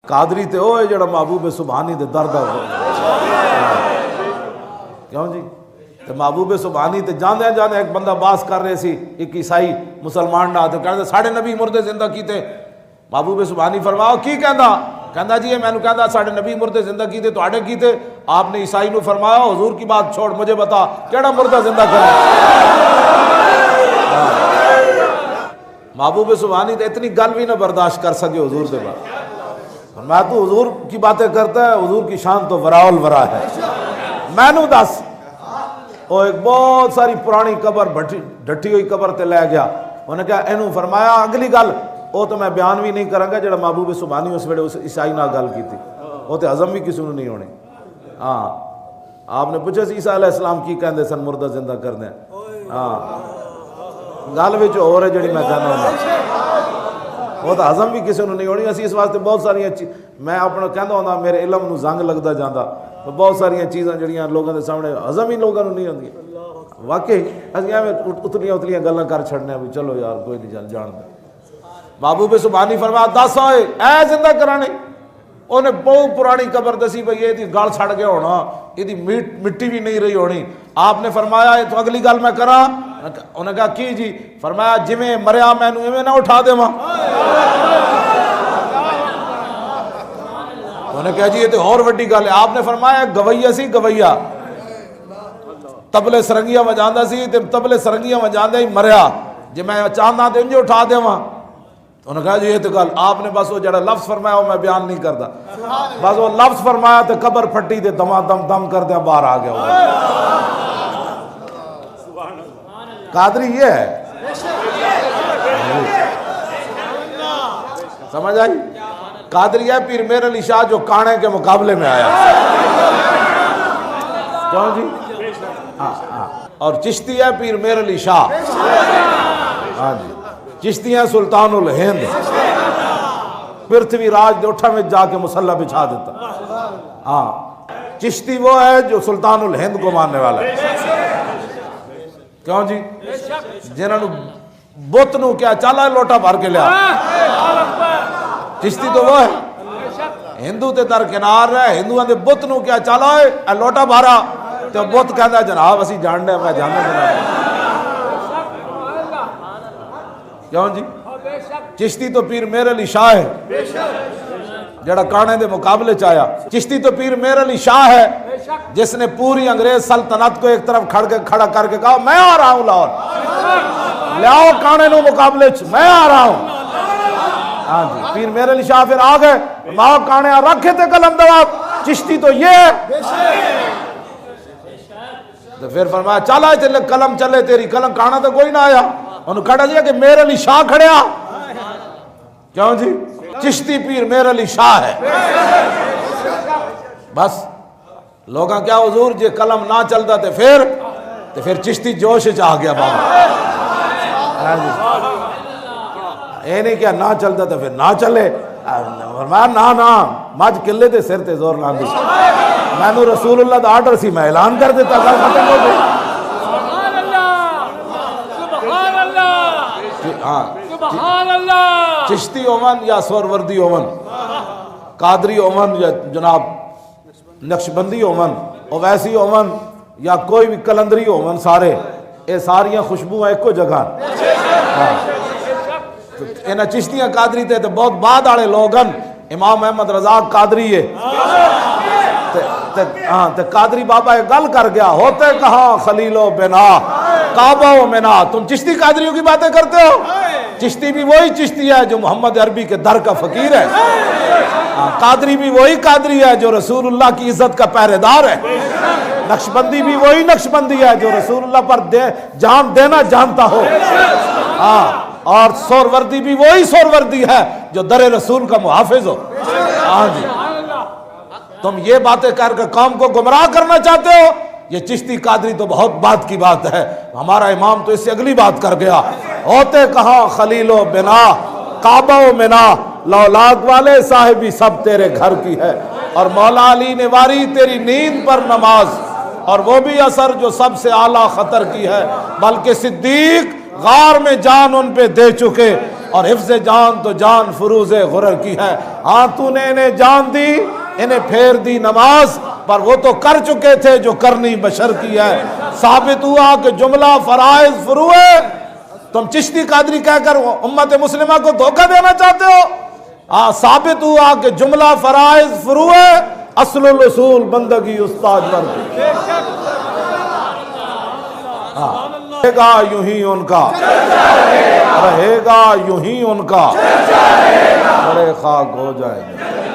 قادری تے وہ ہے جڑا محبوب سبحانی دے درد ہو کیوں جی تے محبوب سبحانی تے جاندے جاندے ایک بندہ باس کر رہے سی ایک عیسائی مسلمان نہ تے کہندے ساڈے نبی مردے زندہ کیتے محبوب سبحانی فرماؤ کی کہندا جی میں نے کہندا ساڈے نبی مردے زندہ کیتے تواڈے کیتے آپ نے عیسائی نو فرمایا حضور کی بات چھوڑ مجھے بتا کیڑا مردہ زندہ کرے محبوب سبحانی تے اتنی گل بھی نہ برداشت کر سکے حضور دے بعد میں تو حضور کی باتیں کرتا ہے حضور کی شان تو وراء الورا ہے میں نو دس وہ ایک بہت ساری پرانی قبر ڈٹی ہوئی قبر تے لے گیا انہیں کہا اینو فرمایا اگلی گل وہ تو میں بیان بھی نہیں کروں گا جڑا محبوب سبحانی اس ویلے اس عیسائی نال گل کی تھی وہ تو ہضم بھی کسی نے نہیں ہونی ہاں آپ نے پوچھا سی عیسیٰ علیہ السلام کی کہندے سن مردہ زندہ کرنے ہاں گل وچ اور ہے جڑی میں کہنا ہوں وہ تو ہضم بھی کسی نے نہیں ہونی اسی اس واسطے بہت ساری میں اپنا کہندا ہوندا میرے علم نو زنگ لگدا جاندا تو بہت ساری چیزاں جڑیاں لوگوں دے سامنے ہضم ہی لوگوں نو نہیں ہوندیاں واقعی اسی ایویں اتلیاں گلاں کر چھڑنے بھی چلو یار کوئی نہیں جان دے محبوب سبحانی فرمایا دس ہوئے اے زندہ کرانے انہیں بہت پرانی قبر دسی بھئی یہ دی گل چھڑ گیا ہونا یہ دی مٹی بھی نہیں رہی ہونی آپ نے فرمایا تو اگلی گل میں کراں انہیں کہا کی جی فرمایا جویں مریا میں نو ایویں نہ اٹھا دے ماں انہیں کہا جی یہ تو اور وڈی گل ہے آپ نے فرمایا گویا سی گویا تبلے سرنگیاں وجاندا سی تے تبلے سرنگیاں وجاندے ہی مریا جے میں چاہنا تے انج اٹھا دیواں انہوں نے کہا جی یہ تو گل آپ نے بس وہ جڑا لفظ فرمایا وہ میں بیان نہیں کرتا بس وہ لفظ فرمایا تو قبر پھٹی تے دما دم دم کر دیا باہر آ گیا قادری یہ ہے سمجھ آئی قادری ہے پیر میر علی شاہ جو کانے کے مقابلے میں آیا کیوں جی اور چشتی ہے پیر میر علی شاہ ہاں جی چشتیاں سلطان الہند پرتھوی راج دوٹھا میں جا کے مسلح بچھا دیتا ہاں چشتی وہ ہے جو سلطان الہند کو ماننے والا ہے کیوں جی جنہوں بت نو کیا چالا لوٹا بھر کے لیا چشتی تو وہ ہے ہندو تے درکنار ہے ہندوان دے بت نو کیا چالا ہے لوٹا بھارا تو بت کہندا جناب اسی جاننے میں جاننے جناب کیوں جی چشتی تو پیر میر علی شاہ ہے جڑا کانے دے مقابلے چاہیا چشتی تو پیر میر علی شاہ ہے جس نے پوری انگریز سلطنت کو ایک طرف کھڑا کر کے کہا میں آ رہا ہوں لاہور لیاؤ کانے نو مقابلے میں آ رہا ہوں ہاں جی پیر میر علی شاہ پھر آ گئے ماں کانے رکھے تھے قلم دواب چشتی تو یہ ہے تو پھر فرمایا چلا چلے قلم چلے تیری قلم کانا تو کوئی نہ آیا انہوں کہا جی کہ میر علی شاہ کھڑیا کیوں جی چشتی پیر میر علی شاہ ہے بس لوگاں کیا حضور جے قلم نہ چلتا تے پھر چشتی جوش چاہ گیا بابا یہ نہیں کیا نہ چلتا تو پھر نہ چلے فرمایا نہ مجھ قلعے دے سر تے زور نہ دی میں نو رسول اللہ دا آرڈر سی میں اعلان کر دیتا گل ختم ہو گئی چشتی اومن یا سوروردی اومن قادری اومن یا جناب نقشبندی اومن اویسی اومن یا کوئی بھی کلندری اومن سارے اے ساریاں خوشبو ایک کو جگہ انہاں چشتیاں قادری تے بہت بعد آڑے لوگن امام احمد رضا قادری ہے تے قادری بابا ایک گل کر گیا ہوتے کہاں خلیل و بنا کعبہ و منا تم چشتی قادریوں کی باتیں کرتے ہو چشتی بھی وہی چشتی ہے جو محمد عربی کے در کا فقیر ہے قادری بھی وہی قادری ہے جو رسول اللہ کی عزت کا پہرے دار ہے نقشبندی بھی وہی نقشبندی ہے جو رسول اللہ پر جان دینا جانتا ہو اور سوروردی بھی وہی سوروردی ہے جو در رسول کا محافظ ہو جی تم یہ باتیں کر کے قوم کو گمراہ کرنا چاہتے ہو یہ چشتی قادری تو بہت بات کی بات ہے ہمارا امام تو اس سے اگلی بات کر گیا ہوتے کہاں خلیل و بنا کعبہ و منا لولاد والے صاحبی سب تیرے گھر کی ہے اور مولا علی نے واری تیری نیند پر نماز اور وہ بھی اثر جو سب سے اعلیٰ خطر کی ہے بلکہ صدیق غار میں جان ان پہ دے چکے اور حفظ جان تو جان فروز غرر کی ہے. ہاں تو نے انہیں جان دی، انہیں پھیر دی نماز، پر وہ تو کر چکے تھے جو کرنی بشر کی ہے. ثابت ہوا کہ جملہ فرائض فروع ہے. تم چشتی قادری کہہ کر امت مسلمہ کو دھوکہ دینا چاہتے ہو. ثابت ہوا کہ جملہ فرائض فروع ہے، اصل الاصول بندگی استاد ورد. رہے گا یوں ہی ان کا، رہے گا یوں ہی ان کا، بڑے خاک ہو جائیں گے.